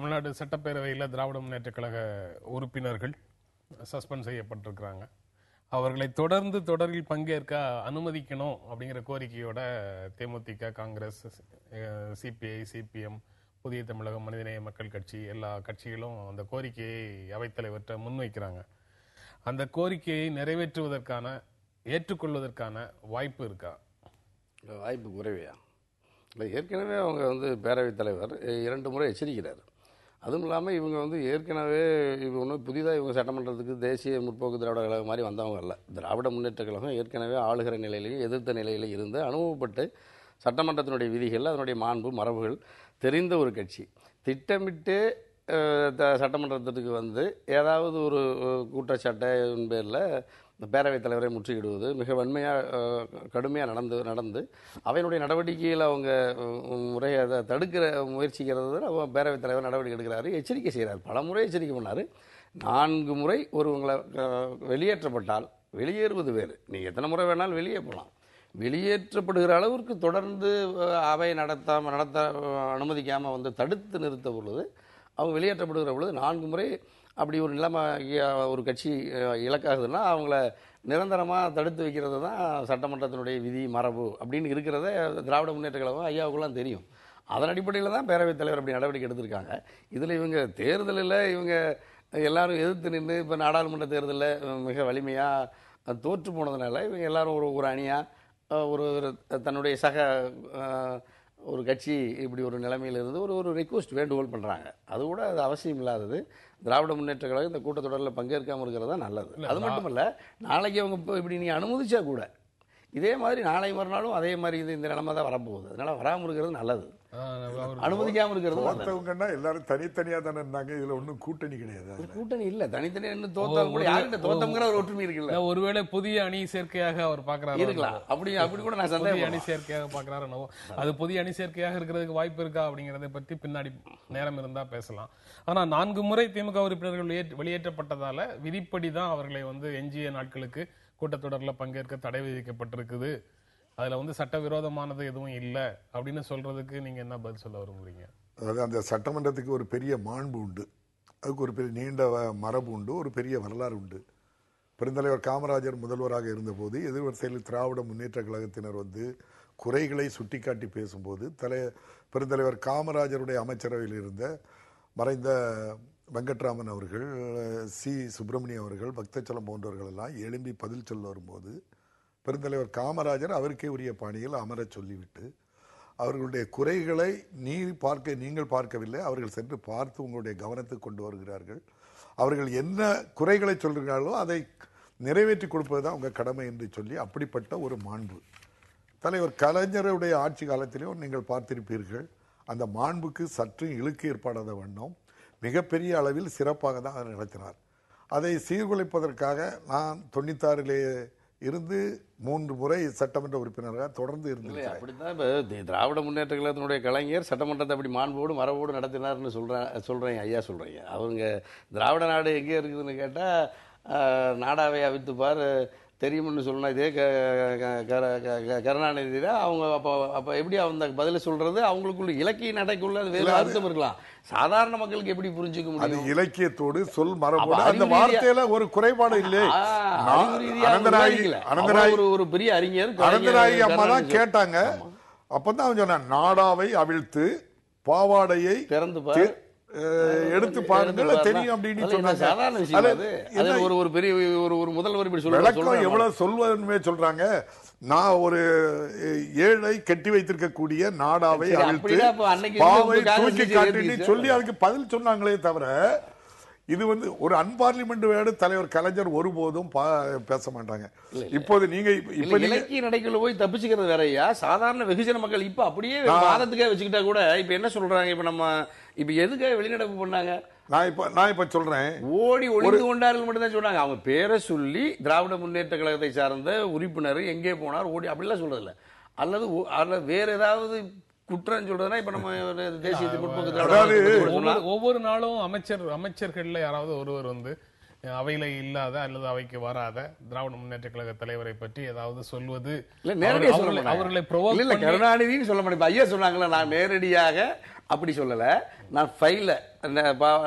தமிழ்நாடு சட்டப்பேரவையில் திராவிட முன்னேற்றக் கழக உறுப்பினர்கள் சஸ்பெண்ட் செய்யப்பட்டிருக்கிறாங்க. அவர்களை தொடரில் பங்கேற்க அனுமதிக்கணும் அப்படிங்கிற கோரிக்கையோட தேமுதிக, காங்கிரஸ், சிபிஐ, சிபிஎம், புதிய தமிழகம், மனிதநேய மக்கள் கட்சி எல்லா கட்சிகளும் அந்த கோரிக்கையை அவைத்தலைவர்கிட்ட முன்வைக்கிறாங்க. அந்த கோரிக்கையை நிறைவேற்றுவதற்கான, ஏற்றுக்கொள்வதற்கான வாய்ப்பு இருக்கா? வாய்ப்பு குறைவையா? இல்லை, ஏற்கனவே அவங்க பேரவைத் தலைவர் 2 முறை எச்சரிக்கிறார். அதுவும் இல்லாமல் இவங்க ஏற்கனவே ஒன்றும் புதிதாக இவங்க சட்டமன்றத்துக்கு தேசிய முற்போக்கு திராவிட கழகம் மாதிரி வந்தவங்க அல்ல. திராவிட முன்னேற்ற கழகம் ஏற்கனவே ஆளுகிற நிலையிலையும் எதிர்த்த நிலையிலையும் இருந்து அனுபவப்பட்டு சட்டமன்றத்தினுடைய விதிகள், அதனுடைய மாண்பு, மரபுகள் தெரிந்த ஒரு கட்சி. திட்டமிட்டு சட்டமன்றத்துக்கு ஏதாவது ஒரு குற்றச்சாட்டின் பேரில் இந்த பேரவைத் தலைவரை முற்றுகிடுவது மிக வன்மையாக கடுமையாக நடந்து அவையினுடைய நடவடிக்கையில் அவங்க முறையை அதை தடுக்கிற முயற்சிக்கிறது பேரவைத் தலைவர் நடவடிக்கை எடுக்கிறாரு, எச்சரிக்கை செய்கிறார். பல முறை எச்சரிக்கை பண்ணார். 4 முறை ஒருவங்களை வெளியேற்றப்பட்டால் வெளியேறுவது வேறு. நீங்கள் எத்தனை முறை வேணாலும் வெளியே போகலாம். வெளியேற்றப்படுகிற அளவிற்கு தொடர்ந்து அவை நடத்த அனுமதிக்காமல் தடுத்து நிறுத்த பொழுது அவங்க வெளியேற்றப்படுகிற பொழுது 4 முறை அப்படி ஒரு நிலைமை ஒரு கட்சி இலக்காகுதுன்னா அவங்கள நிரந்தரமாக தடுத்து வைக்கிறது தான் சட்டமன்றத்தினுடைய விதி, மரபு அப்படின்னு இருக்கிறத திராவிட முன்னேற்ற கழகம் ஐயாவுக்குலாம் தெரியும். அதன் அடிப்படையில் தான் பேரவைத் தலைவர் அப்படி நடவடிக்கை எடுத்திருக்காங்க. இதில் இவங்க தேர்தலில் இவங்க எல்லாரும் எதிர்த்து நின்று இப்போ நாடாளுமன்ற தேர்தலில் மிக வலிமையாக தோற்று போனதுனால இவங்க எல்லாரும் ஒரு அணியாக ஒரு தன்னுடைய சக ஒரு கட்சி இப்படி ஒரு நிலைமையிலிருந்து ஒரு ரிக்வெஸ்ட், வேண்டுகோள் பண்ணுறாங்க. அது கூட அது அவசியம் இல்லாதது. திராவிட முன்னேற்ற கழகம் இந்த கூட்டத்தொடரில் பங்கேற்காமல் இருக்கிறது தான் நல்லது. அது மட்டும் இல்லை, நாளைக்கு அவங்க இப்படி நீங்கள் அனுமதிச்சா கூட இதே மாதிரி நாளை மறுநாளும் அதே மாதிரி இந்த நிலைமை தான் வரப்போகுது. அதனால் வராமல் இருக்கிறது நல்லது, அனுமதிக்காமல் இருக்கிறது. மற்றவங்கன்னா எல்லாரும் தனித்தனியாக தானே இருந்தாங்க. இதில் ஒன்றும் கூட்டணி கிடையாது. கூட்டணி இல்லை, தனித்தனியாக இன்னும் தோத்தாலும் கூட யார்கிட்ட தோத்தம்ங்கிற ஒரு ஒற்றுமை இருக்குல்ல. ஒருவேளை புதிய அணி சேர்க்கையாக அவர் பார்க்கிறாரு இருக்கலாம். அப்படி கூட நான் சந்தேகம் அணி சேர்க்கையாக பார்க்கிறாரு. அது புதிய அணி சேர்க்கையாக இருக்கிறதுக்கு வாய்ப்பு இருக்கா அப்படிங்கறத பற்றி பின்னாடி நேரம் இருந்தா பேசலாம். ஆனா 4 முறை திமுக உறுப்பினர்கள் வெளியேற்றப்பட்டதால விதிப்படி தான் அவர்களை எஞ்சிய நாட்களுக்கு கூட்டத்தொடரில் பங்கேற்க தடை விதிக்கப்பட்டிருக்குது. அதுல சட்டவிரோதமானது எதுவும் இல்லை அப்படின்னு சொல்றதுக்கு நீங்க என்ன பதில் சொல்ல விரும்புறீங்க? அதாவது அந்த சட்டமன்றத்துக்கு ஒரு பெரிய மாண்பு உண்டு, அதுக்கு ஒரு பெரிய நீண்ட மரபு உண்டு, ஒரு பெரிய வரலாறு உண்டு. பெருந்தலைவர் காமராஜர் முதல்வராக இருந்தபோது எதிர்வரிசையில் திராவிட முன்னேற்ற கழகத்தினர் குறைகளை சுட்டிக்காட்டி பேசும்போது பெருந்தலைவர் காமராஜருடைய அமைச்சரவையில் இருந்த மறைந்த வெங்கட்ராமன் அவர்கள், சி சுப்பிரமணியம் அவர்கள், பக்தச்சலம் போன்றவர்கள் எல்லாம் எழும்பி பதில் சொல்ல வரும்போது பெருந்தலைவர் காமராஜர் அவருக்கே உரிய பாணியில் அமரச் சொல்லிவிட்டு அவர்களுடைய குறைகளை நீங்கள் பார்க்கவில்லை, அவர்கள் சென்று பார்த்து உங்களுடைய கவனத்துக்கு கொண்டு வருகிறார்கள், அவர்கள் என்ன குறைகளை சொல்கிறார்களோ அதை நிறைவேற்றி கொடுப்பது தான் உங்கள் கடமை என்று சொல்லி அப்படிப்பட்ட ஒரு மாண்பு தலைவர் கலைஞருடைய ஆட்சி காலத்திலேயும் நீங்கள் பார்த்திருப்பீர்கள். அந்த மாண்புக்கு சற்று இழுக்கு ஏற்படாத வண்ணம் மிகப்பெரிய அளவில் சிறப்பாக தான் அதை நடத்தினார். அதை சீர்குலைப்பதற்காக நான் 96 இருந்து 3 முறை சட்டமன்ற உறுப்பினராக தொடர்ந்து இருந்தேன். அப்படித்தான் இப்போ திராவிட முன்னேற்ற கழகத்தினுடைய கலைஞர் சட்டமன்றத்தை அப்படி மாண்போடு மரபோடு நடத்தினார்னு சொல்கிறேன் ஐயா சொல்கிறீங்க. அவங்க திராவிட நாடு எங்கே இருக்குதுன்னு கேட்டால் நாடாவை அவித்துப்பார் தெரியும்னு சொல்லணும். இதே கருணாநிதி தான். அவங்க அப்போ எப்படி அந்த பதிலை சொல்றது அவங்களுக்குள்ள இலக்கிய நடைக்குள்ள அது வேறு அர்த்தம் இருக்கலாம். சாதாரண மக்களுக்கு எப்படி புரிஞ்சுக்க முடியும்? இலக்கியத்தோடு சொல் மரபோடு அந்த வார்த்தையில ஒரு குறைபாடு இல்லை. ஒரு பெரிய அறிஞர் அனந்தநாயகி அம்மா தான் கேட்டாங்க. அப்பதான் அவன் சொன்னான், நாடாவை அவிழ்த்து பாவாடையை திறந்து எடுத்து பாருங்கள் தெரியும் அப்படின்னு சொன்னாங்க. ஒரு பெரிய ஒரு முதல்வர் இப்படி சொல்றாங்க. எவ்வளவு சொல்வதுமே சொல்றாங்க. நான் ஒரு ஏழை கட்டி வைத்திருக்கக்கூடிய நாடாவை அவிழ்த்து பாவை தூக்கி காட்டி சொல்லி அதுக்கு பதில் சொன்னாங்களே தவிர இது ஒரு அன்பார்லிமெண்ட் வேர்டு தலைவர் கலைஞர் ஒருபோதும் பேச மாட்டாங்க. இப்போது நீங்க இப்ப இலக்கிய நடைக்குள்ள போய் தப்பிச்சுக்கிறது வேறையா. சாதாரண வெகுஜன மக்கள் இப்ப அப்படியே வாதத்துக்கே வச்சுக்கிட்டா கூட இப்ப என்ன சொல்றாங்க, இப்ப நம்ம இப்ப எதுக்காக வெளிநடப்பு பண்ணாங்க? நான் இப்ப சொல்றேன், ஓடி ஒளிந்து கொண்டார்கள் மட்டும் தான் சொன்னாங்க. அவங்க பேரை சொல்லி திராவிட முன்னேற்ற கழகத்தை சார்ந்த உறுப்பினர் எங்கே போனார் ஓடி அப்படிலாம் சொல்றது இல்லை. அல்லது வேற ஏதாவது குற்றம் சொல்றதுன்னா இப்ப நம்ம தேசிய முற்போக்கு ஒவ்வொரு நாளும் அமைச்சர்கள்ல யாராவது ஒருவர் அவையில இல்லாத அல்லது அவைக்கு வராத திராவிட முன்னேற்ற கழக தலைவரை பற்றி ஏதாவது சொல்வது, இல்ல நேரடியாக சொல்ல மாட்டாங்க. அவர்களை provoke இல்ல பண்ணி- கருணாநிதினு சொல்ல மாட்டேன். ஐயா சொன்னாங்களா, நான் நேரடியாக அப்படி சொல்லல. நான் ஃபைல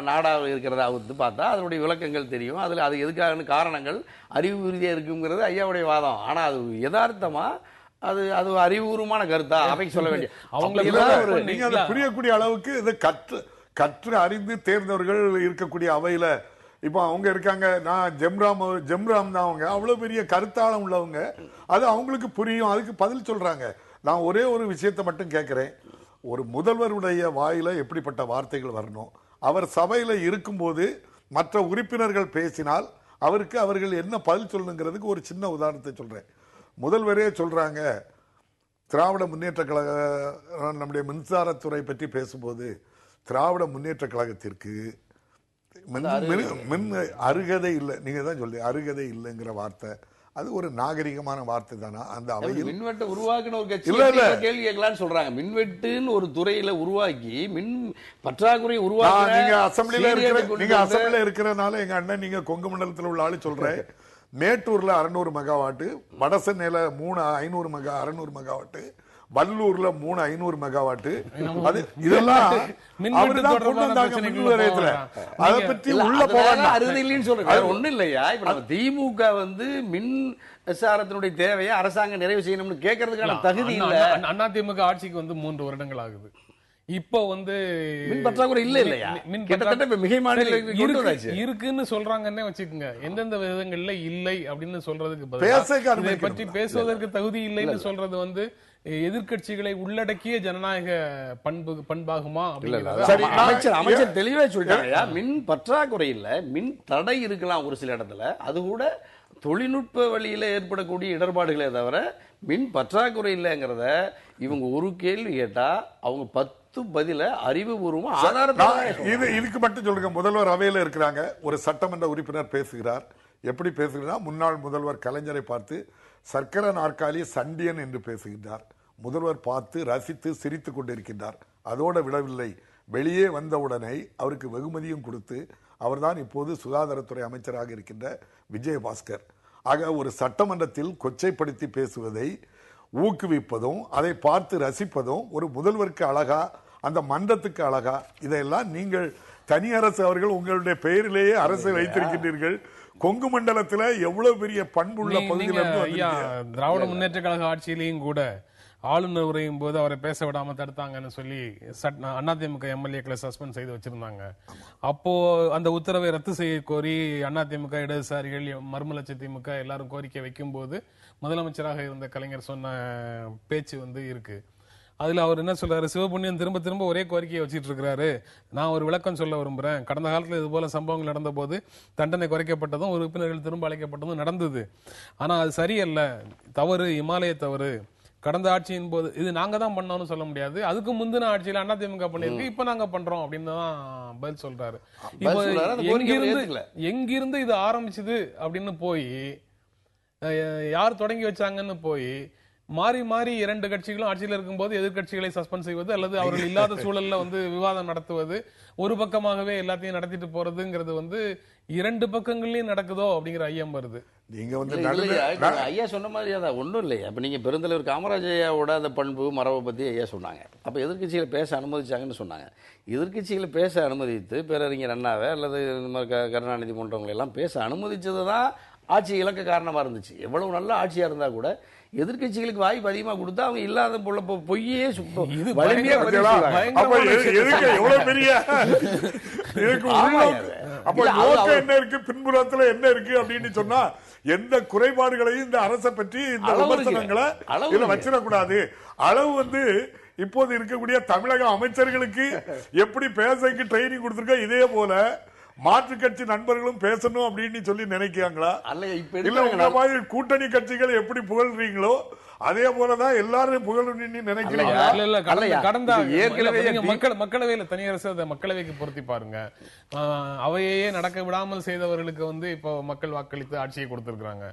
நாடாவில் இருக்கிறத அவுத்து பார்த்தா அதனுடைய விளக்கங்கள் தெரியும். அதுல அது எதுக்காக காரணங்கள் அறிவு ரீதியா இருக்குங்கிறது ஐயாவுடைய வாதம். ஆனா அது யதார்த்தமா அது அது அறிவுபூர்வமான கருத்தா அவைக்கு சொல்ல வேண்டிய அவங்கள அப்படியெல்லாம் ஒரு provoke நீங்க அதை புரியக்கூடிய அளவுக்கு இது கற்று அறிந்து தேர்ந்தவர்கள் இருக்கக்கூடிய அவையில இப்போ அவங்க இருக்காங்க. நான் ஜெம்ராம் தான் அவங்க, அவ்வளவு பெரிய கருத்தாளம் உள்ளவங்க, அது அவங்களுக்கு புரியும், அதுக்கு பதில் சொல்றாங்க. நான் ஒரே ஒரு விஷயத்தை மட்டும் கேட்கிறேன். ஒரு முதல்வருடைய வாயில எப்படிப்பட்ட வார்த்தைகள் வரணும்? அவர் சபையில இருக்கும்போது மற்ற உறுப்பினர்கள் பேசினால் அவர்கள் என்ன பதில் சொல்லணுங்கிறதுக்கு ஒரு சின்ன உதாரணத்தை சொல்றேன். முதல்வரே சொல்றாங்க, திராவிட முன்னேற்ற கழக நம்முடைய மின்சாரத்துறை பற்றி பேசும்போது திராவிட முன்னேற்ற கழகத்திற்கு மின் அருகதை இல்லை, நீங்க தான் சொல்லி அருகதை இல்லைங்கிற வார்த்தை, அது ஒரு நாகரிகமான வார்த்தை தானா? அந்த அவையில் மின்வெட்டை உருவாக்கின ஒரு கட்சி இல்ல, இல்ல. கேள்வி கேட்கலாம்னு சொல்றாங்க. மின்வெட்டுன்னு ஒரு துறையில உருவாக்கி மின் பற்றாக்குறை உருவாக்கி நீங்க அசம்பிளில இருக்கிறனால எங்க அண்ணன், நீங்க கொங்கு மண்டலத்தில் உள்ள ஆளு சொல்றேன், மேட்டூர்ல 600 மெகாவாட்டு, வடசென்னையில 500 மெகாவாட்டு, வல்லூர்ல 500 மெகாவாட்டு, அது இதெல்லாம் அவருதான் கொண்டு வந்தாங்க மின் நிலையத்துல. அதை பற்றி உள்ள போவாங்க அறுதி இல்லைன்னு சொல்றாங்க. ஒண்ணும் இல்லையா, இப்ப நம்ம திமுக மின் விசாரத்தினுடைய தேவையை அரசாங்கம் நிறைவு செய்யணும்னு கேட்கறதுக்கான தகுதி இல்ல. அதிமுக ஆட்சிக்கு 3 வருடங்கள் ஆகுது. இப்போ மின் பற்றாக்குறை இல்ல இல்லையா? மின் கிட்டத்தட்ட இப்ப மிகை மாநிலங்களுக்கு இருக்குன்னு சொல்றாங்கன்னே வச்சுக்கோங்க. எந்தெந்த விதங்கள்ல இல்லை அப்படின்னு சொல்றதுக்கு பேசக்கு பதிலா இதை பற்றி பேசுவதற்கு தகுதி இல்லைன்னு சொல்றது எதிர்க்கட்சிகளை உள்ளடக்கிய ஜனநாயக பண்பாகுமா அப்படிங்கிறது. சரி, அமைச்சர் தெளிவா சொல்லிட்டாங்க. மின் பற்றாக்குறை இல்ல, மின் தடை இருக்கலாம் ஒரு சில இடத்துல, அது கூட தொழில்நுட்ப வழியில ஏற்படக்கூடிய இடர்பாடுகளே தவிர மின் பற்றாக்குறை இல்லைங்கிறத இவங்க ஒரு கேள்வி கேட்டா அவங்க 10 பதில அறிவுபூர்வமா இதுக்கு மட்டும் சொல்லுங்க. முதல்வர் அவையில இருக்கிறாங்க, ஒரு சட்டமன்ற உறுப்பினர் பேசுகிறார். எப்படி பேசுகிறார்? முன்னாள் முதல்வர் கலைஞரை பார்த்து சர்க்கரை நாற்காலி சண்டியன் என்று பேசுகின்றார். முதல்வர் பார்த்து ரசித்து சிரித்துக் கொண்டிருக்கின்றார். அதோட விடவில்லை, வெளியே வந்தவுடனே அவருக்கு வெகுமதியும் கொடுத்து அவர்தான் இப்போது சுகாதாரத்துறை அமைச்சராக இருக்கின்ற விஜயபாஸ்கர். ஆக ஒரு சட்டமன்றத்தில் கொச்சைப்படுத்தி பேசுவதை ஊக்குவிப்பதும் அதை பார்த்து ரசிப்பதும் ஒரு முதல்வருக்கு அழகா, அந்த மன்றத்துக்கு அழகா? இதையெல்லாம் நீங்கள் தனி அரசு அவர்கள் உங்களுடைய பெயரிலேயே அரசை வைத்திருக்கின்றீர்கள். கொங்கு மண்டலத்துல எவ்வளவு பெரிய பண்புள்ள பகுதியில் திராவிட முன்னேற்ற கழக ஆட்சியிலையும் கூட ஆளுநர் உரையும் போது அவரை பேச விடாம தடுத்தாங்கன்னு சொல்லி அதிமுக எம்எல்ஏக்களை சஸ்பெண்ட் செய்து வச்சிருந்தாங்க. அப்போ அந்த உத்தரவை ரத்து செய்ய கோரி அதிமுக, இடதுசாரிகள், மறுமலர்ச்சி திமுக எல்லாரும் கோரிக்கை வைக்கும் போது முதலமைச்சராக இருந்த கலைஞர் சொன்ன பேச்சு இருக்கு. அதுல அவர் என்ன சொல்றாரு? சிவபுண்ணியன் திரும்ப திரும்ப ஒரே கோரிக்கையை வச்சிட்டு இருக்கிறாரு. நான் ஒரு விளக்கம் சொல்ல விரும்புறேன். கடந்த காலத்துல இது போல சம்பவங்கள் நடந்த போது தண்டனை குறைக்கப்பட்டதும் உறுப்பினர்கள் திரும்ப அழைக்கப்பட்டதும் நடந்தது. ஆனா அது சரியல்ல, தவறு, இமாலய தவறு. கடந்த ஆட்சியின் போது இது நாங்க தான் பண்ணோம்னு சொல்ல முடியாது. அதுக்கு முந்தின ஆட்சியில அதிமுக பண்ணிருக்கு, இப்ப நாங்க பண்றோம் அப்படின்னு தான் பதில் சொல்றாரு. இப்போ எங்கிருந்து இது ஆரம்பிச்சது அப்படின்னு போய் யார் தொடங்கி வச்சாங்கன்னு போய் மாறி மாறி 2 கட்சிகளும் ஆட்சியில் இருக்கும்போது எதிர்கட்சிகளை சஸ்பெண்ட் செய்வது அல்லது அவர்கள் இல்லாத சூழல்ல விவாதம் நடத்துவது, ஒரு பக்கமாகவே எல்லாத்தையும் நடத்திட்டு போறதுங்கிறது 2 பக்கங்கள்லயும் நடக்குதோ அப்படிங்கிற ஐயம் வருது. நீங்க ஐயா சொன்ன மாதிரி அதான் ஒன்றும் இல்லையா. அப்ப நீங்க பெருந்தலைவர் காமராஜ் ஐயாவோட அந்த பண்பு மரபை பத்தி ஐயா சொன்னாங்க. அப்ப எதிர்கட்சிகளை பேச அனுமதிச்சாங்கன்னு சொன்னாங்க. எதிர்கட்சிகளை பேச அனுமதித்து பேரறிஞர் அண்ணாவை அல்லது கருணாநிதி போன்றவங்களை எல்லாம் பேச அனுமதிச்சதுதான் ஆட்சி இலக்க காரணமா இருந்துச்சு. எவ்வளவு நல்ல ஆட்சியா இருந்தா கூட எதிர்கட்சிகளுக்கு வாய்ப்பு அதிகமா கொடுத்தா அவங்க இல்லாத பொய்யே என்ன இருக்கு, பின்புறத்துல என்ன இருக்கு அப்படின்னு சொன்னா எந்த குறைபாடுகளையும் இந்த அரசை பற்றி இந்த விமர்சனங்களை வச்சிடக்கூடாது. அளவு இப்போது இருக்கக்கூடிய தமிழக அமைச்சர்களுக்கு எப்படி பேசக்கு ட்ரைனிங் கொடுத்திருக்கோம், இதே போல மாற்று கட்சி நண்பர்களும் பேசணும் அப்படின்னு சொல்லி நினைக்கிறாங்களா? இல்ல உங்க மாதிரி கூட்டணி கட்சிகள் எப்படி புகழ்றீங்களோ அதே போலதான் எல்லாரும் புகழணும்னு நினைக்கிறீங்களா? கடந்த மக்களவையில தனியரசு மக்களவைக்கு பொருத்தி பாருங்க. அவையே நடக்க விடாமல் செய்தவர்களுக்கு இப்போ மக்கள் வாக்களித்து ஆட்சியை கொடுத்திருக்காங்க.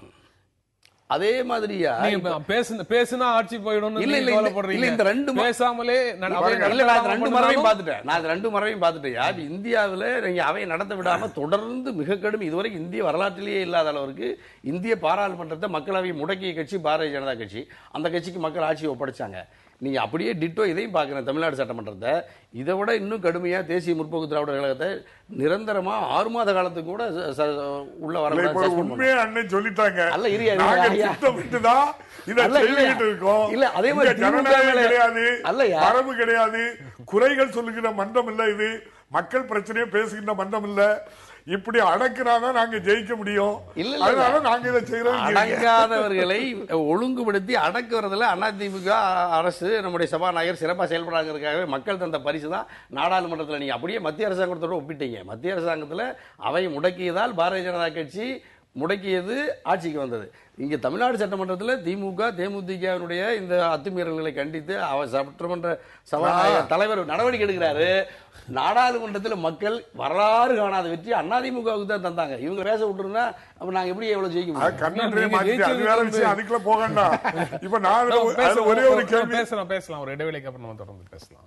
அதே மாதிரியா நீங்க பேசுனா ஆட்சி போயிடும் இல்ல இல்ல இல்ல இந்த ரெண்டு பேசாமலே இல்ல நான் ரெண்டு முறையும் பார்த்துட்டேன். நான் ரெண்டு முறையும் பார்த்துட்டேன். இந்தியாவில் நீங்க அவையை நடத்த விடாம தொடர்ந்து மிக கடும் இதுவரைக்கும் இந்திய வரலாற்றிலேயே இல்லாத அளவிற்கு இந்திய பாராளுமன்றத்தை மக்களவை முடக்கிய கட்சி பாரதிய ஜனதா கட்சி. அந்த கட்சிக்கு மக்கள் ஆட்சியை ஒப்படைச்சாங்க. நீங்க அப்படியே டிட்டோ இதையும் பார்க்கிறேன். தமிழ்நாடு சட்டமன்றத்தை இதை விட இன்னும் கடுமையா தேசிய முற்போக்கு திராவிட கழகத்தை நிரந்தரமா 6 மாத காலத்துக்கு கூட உள்ள வர உண்மையே அண்ணன் சொல்லிட்டாங்க. அல்ல இரியா இல்ல அதே மாதிரி ஜனநாயகம் கிடையாது, மரபு கிடையாது, குறைகள் சொல்லுகிற மன்றம் இல்ல, இது மக்கள் பிரச்சனையை பேசுகின்ற மன்றம் இல்ல. இப்படி அடக்குறாதான் நாங்க ஜெயிக்க முடியும். அதனால நாங்க இதை செய்யறோம். அடங்காதவர்களை ஒழுங்குபடுத்தி அடக்குறதுல அதிமுக அரசு நம்முடைய சபாநாயகர் சிறப்பாக செயல்படாங்கிறதுக்காகவே மக்கள் தந்த பரிசு தான் நாடாளுமன்றத்தில். நீங்க அப்படியே மத்திய அரசாங்கத்தோட ஒப்பிட்டீங்க. மத்திய அரசாங்கத்தில் அவை முடக்கியதால் பாரதிய ஜனதா கட்சி முடக்கியது ஆட்சிக்கு வந்தது. இங்க தமிழ்நாடு சட்டமன்றத்தில் திமுக தேமுதிகவினுடைய இந்த அத்துமீறல்களை கண்டித்து சட்டமன்ற சபாநாயகர் தலைவர் நடவடிக்கை எடுக்கிறாரு. நாடாளுமன்றத்தில் மக்கள் வரலாறு காணாத வெற்றி அதிமுகவுக்கு தான் தந்தாங்க. இவங்க பேச விட்டுருந்தா அப்ப நாங்க எப்படி எவ்வளவு ஜெயிக்க முடியும்? அதுக்குள்ள போகண்டா. இப்ப நான் ஒரே ஒரு கேள்வி பேசலாம். ஒரு இடைவெளிக்கு அப்புறம் நம்ம தொடர்ந்து பேசலாம்.